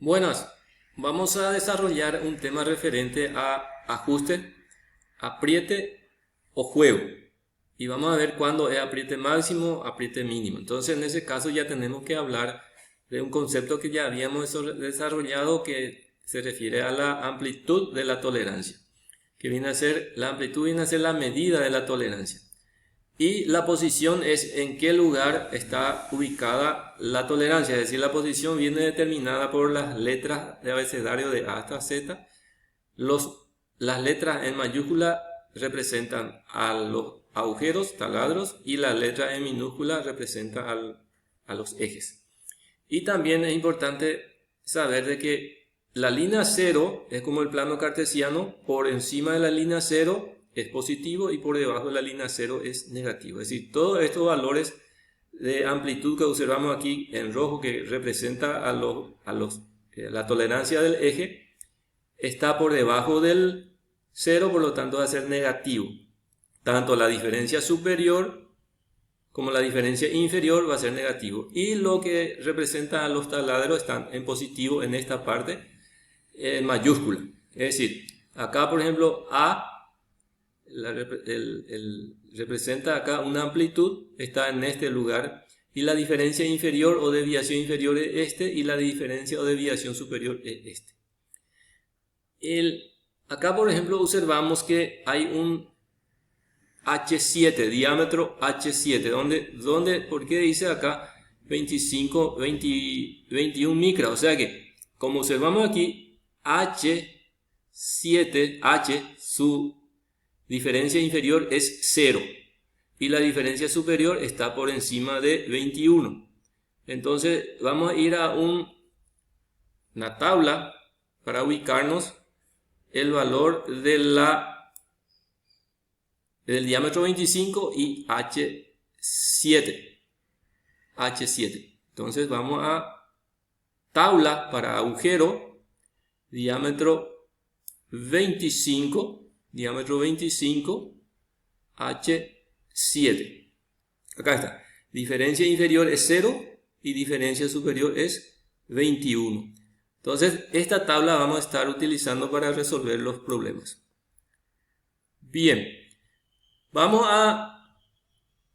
Buenas, vamos a desarrollar un tema referente a ajuste, apriete o juego. Y vamos a ver cuándo es apriete máximo, apriete mínimo. Entonces, en ese caso ya tenemos que hablar de un concepto que ya habíamos desarrollado que se refiere a la amplitud de la tolerancia. Que viene a ser, la amplitud viene a ser la medida de la tolerancia. Y la posición es en qué lugar está ubicada la tolerancia, es decir, la posición viene determinada por las letras de abecedario de A hasta Z. Las letras en mayúscula representan a los agujeros, taladros, y las letras en minúscula representan a los ejes. Y también es importante saber de que la línea 0 es como el plano cartesiano, por encima de la línea 0 es positivo y por debajo de la línea 0 es negativo. Es decir, todos estos valores de amplitud que observamos aquí en rojo, que representa la tolerancia del eje, está por debajo del 0, por lo tanto va a ser negativo. Tanto la diferencia superior como la diferencia inferior va a ser negativo. Y lo que representa a los taladros están en positivo en esta parte, en mayúscula. Es decir, acá por ejemplo A representa acá una amplitud, está en este lugar, y la diferencia inferior o desviación inferior es este, y la diferencia o desviación superior es este. Acá por ejemplo observamos que hay un H7, diámetro H7, ¿por qué dice acá 21 micras? O sea que, como observamos aquí, H7, su diferencia inferior es 0 y la diferencia superior está por encima de 21. Entonces vamos a ir a una tabla para ubicarnos el valor del diámetro 25 y H7. Entonces vamos a tabla para agujero, diámetro 25, H7. Acá está. Diferencia inferior es 0 y diferencia superior es 21. Entonces, esta tabla vamos a estar utilizando para resolver los problemas. Bien. Vamos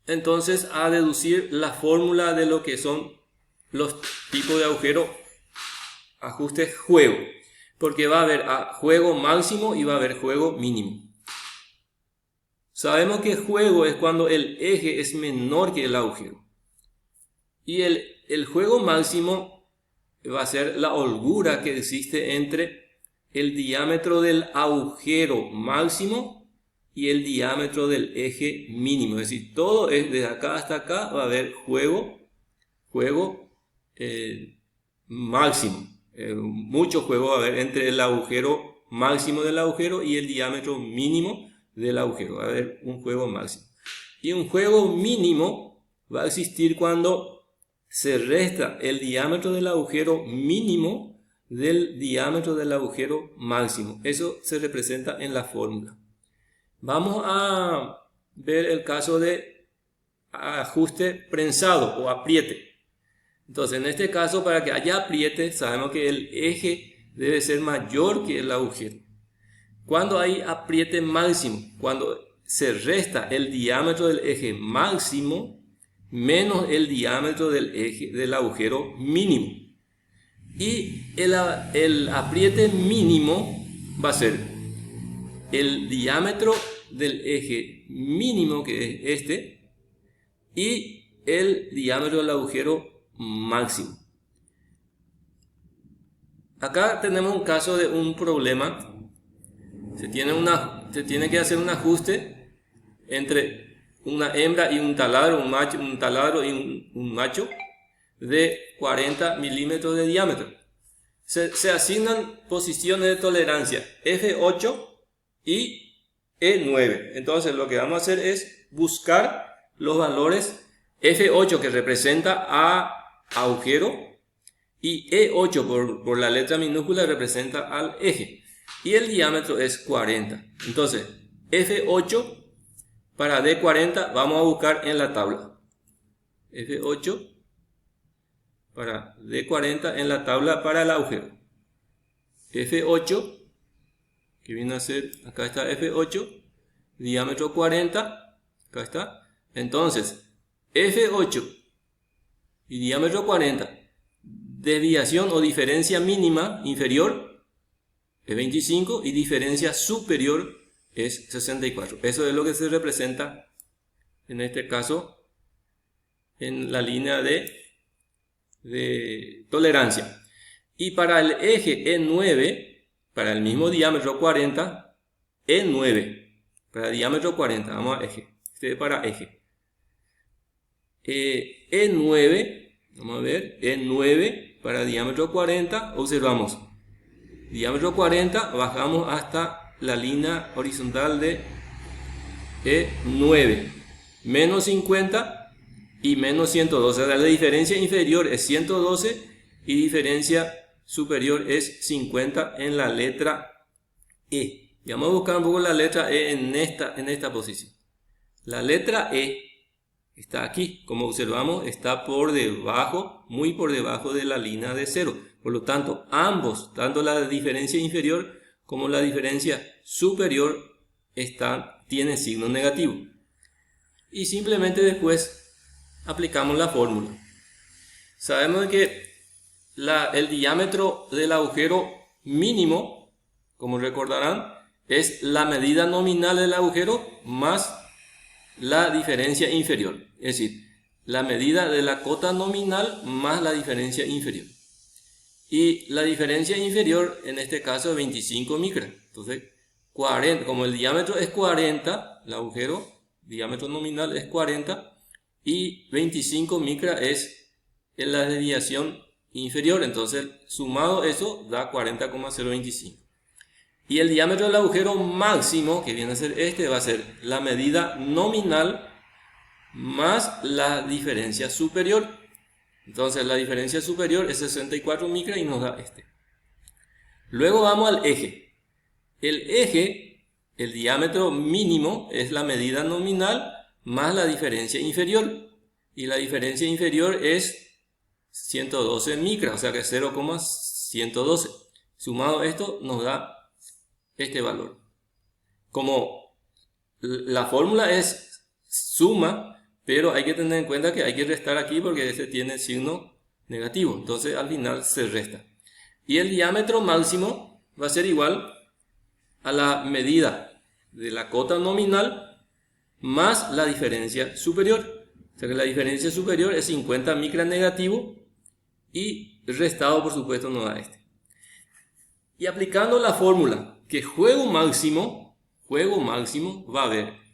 entonces a deducir la fórmula de lo que son los tipos de agujero, ajuste, juego. Porque va a haber juego máximo y va a haber juego mínimo. Sabemos que juego es cuando el eje es menor que el agujero. Y el juego máximo va a ser la holgura que existe entre el diámetro del agujero máximo y el diámetro del eje mínimo. Es decir, todo es desde acá hasta acá, va a haber juego máximo. Mucho juego va a haber entre el agujero máximo del agujero y el diámetro mínimo del agujero. Va a haber un juego máximo. Y un juego mínimo va a existir cuando se resta el diámetro del agujero mínimo del diámetro del agujero máximo. Eso se representa en la fórmula. Vamos a ver el caso de ajuste prensado o apriete. Entonces, en este caso, para que haya apriete, sabemos que el eje debe ser mayor que el agujero. Cuando hay apriete máximo, cuando se resta el diámetro del eje máximo menos el diámetro del agujero mínimo. Y el apriete mínimo va a ser el diámetro del eje mínimo, que es este, y el diámetro del agujero máximo. Acá tenemos un caso de un problema. Se tiene que hacer un ajuste entre una hembra y un taladro, un taladro y un macho de 40 milímetros de diámetro. Se asignan posiciones de tolerancia F8 y E9. Entonces lo que vamos a hacer es buscar los valores F8, que representa a agujero, y E8 por la letra minúscula representa al eje, y el diámetro es 40. Entonces F8 para D40 vamos a buscar en la tabla. F8 para D40 en la tabla para el agujero. F8, que viene a ser, acá está F8, diámetro 40, acá está. Entonces, F8 y diámetro 40, desviación o diferencia mínima inferior es 25 y diferencia superior es 64. Eso es lo que se representa en este caso en la línea de tolerancia. Y para el eje E9, para el mismo diámetro 40, E9, para diámetro 40, vamos a eje, este es para eje. E9, vamos a ver, E9 para diámetro 40, observamos, diámetro 40, bajamos hasta la línea horizontal de E9, menos 50 y menos 112, o sea, la diferencia inferior es 112 y diferencia superior es 50 en la letra E. Y vamos a buscar un poco la letra E en esta posición. La letra E está aquí, como observamos, está por debajo, muy por debajo de la línea de 0. Por lo tanto, ambos, tanto la diferencia inferior como la diferencia superior, tienen signo negativo. Y simplemente después aplicamos la fórmula. Sabemos que el diámetro del agujero mínimo, como recordarán, es la medida nominal del agujero más la diferencia inferior. Es decir, la medida de la cota nominal más la diferencia inferior. Y la diferencia inferior en este caso es 25 micras. Entonces, 40, como el diámetro es 40, el agujero, diámetro nominal es 40 y 25 micras es la desviación inferior. Entonces, sumado eso da 40,025. Y el diámetro del agujero máximo, que viene a ser este, va a ser la medida nominal más la diferencia superior. Entonces la diferencia superior es 64 micras y nos da este. Luego vamos al eje. El eje, el diámetro mínimo es la medida nominal más la diferencia inferior. Y la diferencia inferior es 112 micras, o sea que 0,112. Sumado esto nos da este valor. Como la fórmula es suma, pero hay que tener en cuenta que hay que restar aquí porque este tiene signo negativo, entonces al final se resta. Y el diámetro máximo va a ser igual a la medida de la cota nominal más la diferencia superior. O sea que la diferencia superior es 50 micras negativo y restado por supuesto nos da este. Y aplicando la fórmula que juego máximo va a haber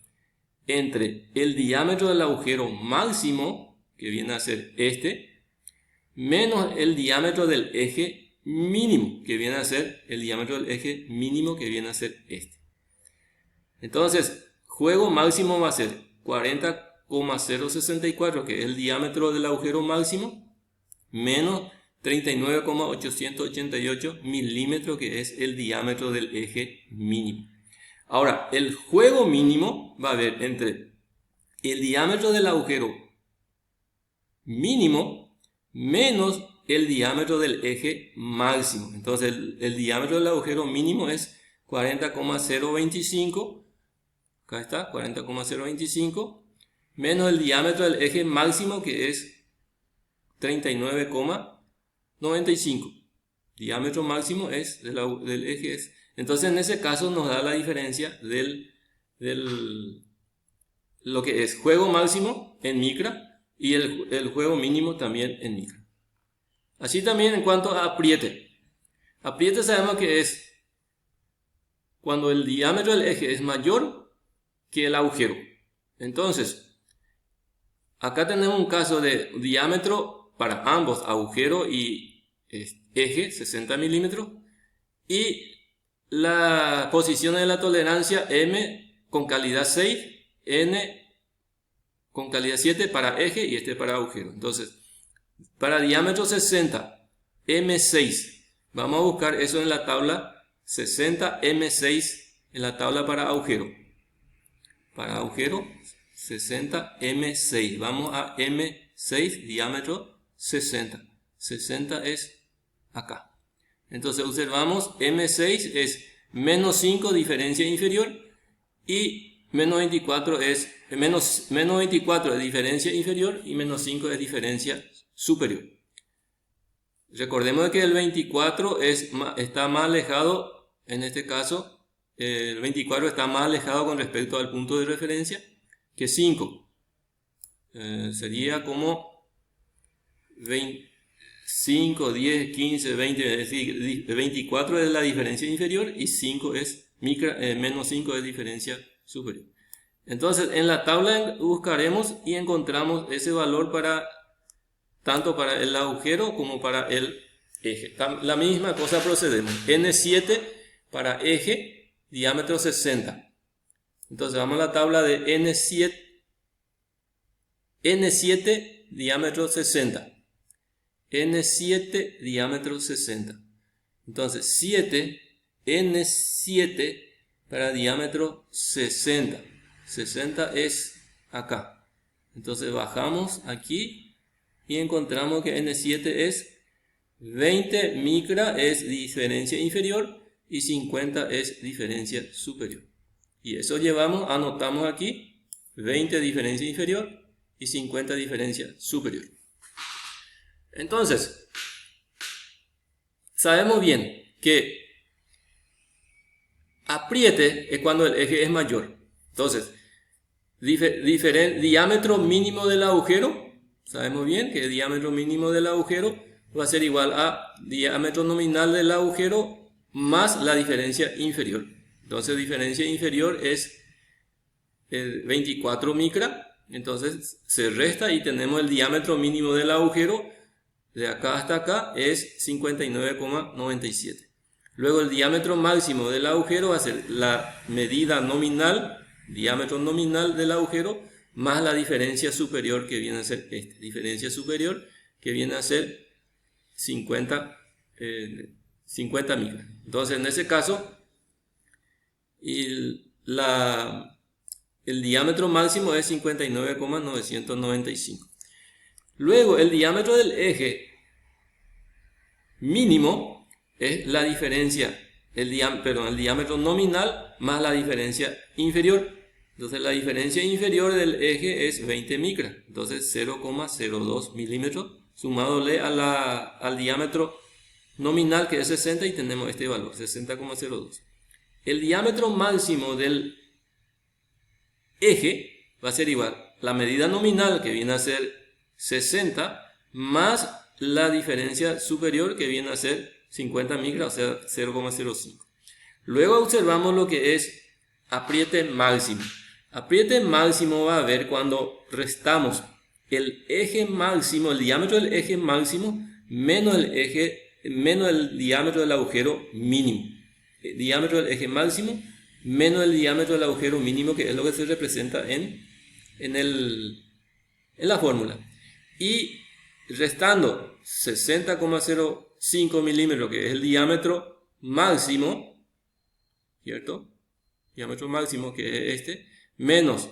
entre el diámetro del agujero máximo, que viene a ser este, menos el diámetro del eje mínimo, que viene a ser el diámetro del eje mínimo, que viene a ser este. Entonces, juego máximo va a ser 40,064, que es el diámetro del agujero máximo, menos 39,888 milímetros, que es el diámetro del eje mínimo. Ahora, el juego mínimo va a haber entre el diámetro del agujero mínimo menos el diámetro del eje máximo. Entonces, el diámetro del agujero mínimo es 40,025. Acá está, 40,025. Menos el diámetro del eje máximo, que es 39,95. Diámetro máximo es del eje es. Entonces en ese caso nos da la diferencia del lo que es juego máximo en micra y el juego mínimo también en micra. Así también en cuanto a apriete. Apriete sabemos que es cuando el diámetro del eje es mayor que el agujero. Entonces, acá tenemos un caso de diámetro para ambos, agujero y eje, 60 milímetros. Y la posición de la tolerancia M con calidad 6, N con calidad 7 para eje y este para agujero. Entonces, para diámetro 60, M6, vamos a buscar eso en la tabla 60 M6 en la tabla para agujero. Para agujero 60 M6, vamos a M6, diámetro 60. 60 es acá. Entonces observamos M6 es menos 5 diferencia inferior y menos 24 es diferencia inferior y menos 5 es diferencia superior. Recordemos que el 24 está más alejado, en este caso el 24 está más alejado con respecto al punto de referencia que 5. Sería como 5, 10, 15, 20, es decir, 24 es la diferencia inferior y 5 es menos 5 es diferencia superior. Entonces en la tabla buscaremos y encontramos ese valor tanto para el agujero como para el eje. La misma cosa procedemos. N7 para eje, diámetro 60. Entonces vamos a la tabla de N7 diámetro 60. N7 diámetro 60. Entonces N7 para diámetro 60. 60 es acá. Entonces bajamos aquí y encontramos que N7 es 20 micra es diferencia inferior y 50 es diferencia superior. Y eso anotamos aquí 20 diferencia inferior y 50 diferencia superior. Entonces, sabemos bien que apriete es cuando el eje es mayor. Entonces, diámetro mínimo del agujero, sabemos bien que el diámetro mínimo del agujero va a ser igual a diámetro nominal del agujero más la diferencia inferior. Entonces, diferencia inferior es 24 micra. Entonces, se resta y tenemos el diámetro mínimo del agujero de acá hasta acá es 59,97. Luego el diámetro máximo del agujero va a ser la medida nominal, diámetro nominal del agujero, más la diferencia superior que viene a ser diferencia superior que viene a ser 50 micras. Entonces en ese caso el diámetro máximo es 59,995. Luego, el diámetro del eje mínimo es la diferencia, el diámetro nominal más la diferencia inferior. Entonces, la diferencia inferior del eje es 20 micras. Entonces, 0,02 milímetros sumadole al diámetro nominal que es 60 y tenemos este valor, 60,02. El diámetro máximo del eje va a ser igual la medida nominal que viene a ser 60 más la diferencia superior que viene a ser 50 micras, o sea 0,05. Luego observamos lo que es apriete máximo. Apriete máximo va a haber cuando restamos el eje máximo, el diámetro del eje máximo menos el diámetro del agujero mínimo. El diámetro del eje máximo menos el diámetro del agujero mínimo, que es lo que se representa en la fórmula. Y restando 60,05 milímetros, que es el diámetro máximo, ¿cierto? Diámetro máximo, que es menos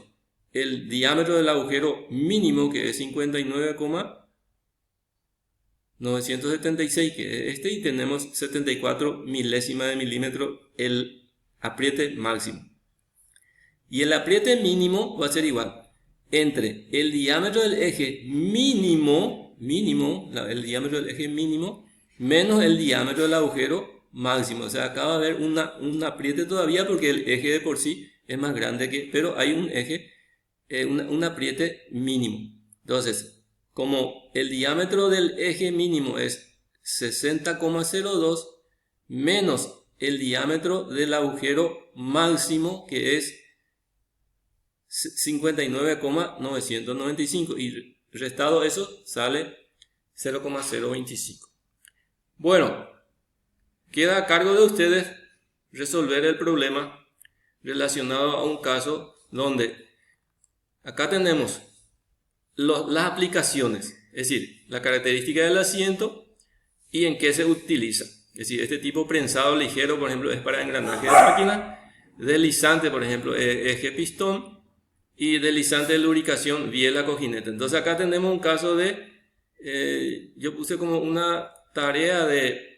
el diámetro del agujero mínimo, que es 59,976, que es y tenemos 74 milésimas de milímetro el apriete máximo. Y el apriete mínimo va a ser igual entre el diámetro del eje mínimo, el diámetro del eje mínimo, menos el diámetro del agujero máximo. O sea, acá va a haber un apriete todavía porque el eje de por sí es más grande pero hay un apriete mínimo. Entonces, como el diámetro del eje mínimo es 60,02 menos el diámetro del agujero máximo, que es 59,995, y restado eso sale 0,025. Bueno, queda a cargo de ustedes resolver el problema relacionado a un caso donde acá tenemos las aplicaciones, es decir, la característica del asiento y en qué se utiliza. Es decir, este tipo prensado ligero, por ejemplo, es para engranaje de máquina, deslizante, por ejemplo, eje pistón, y deslizante de lubricación, biela cojineta. Entonces acá tenemos un caso yo puse como una tarea de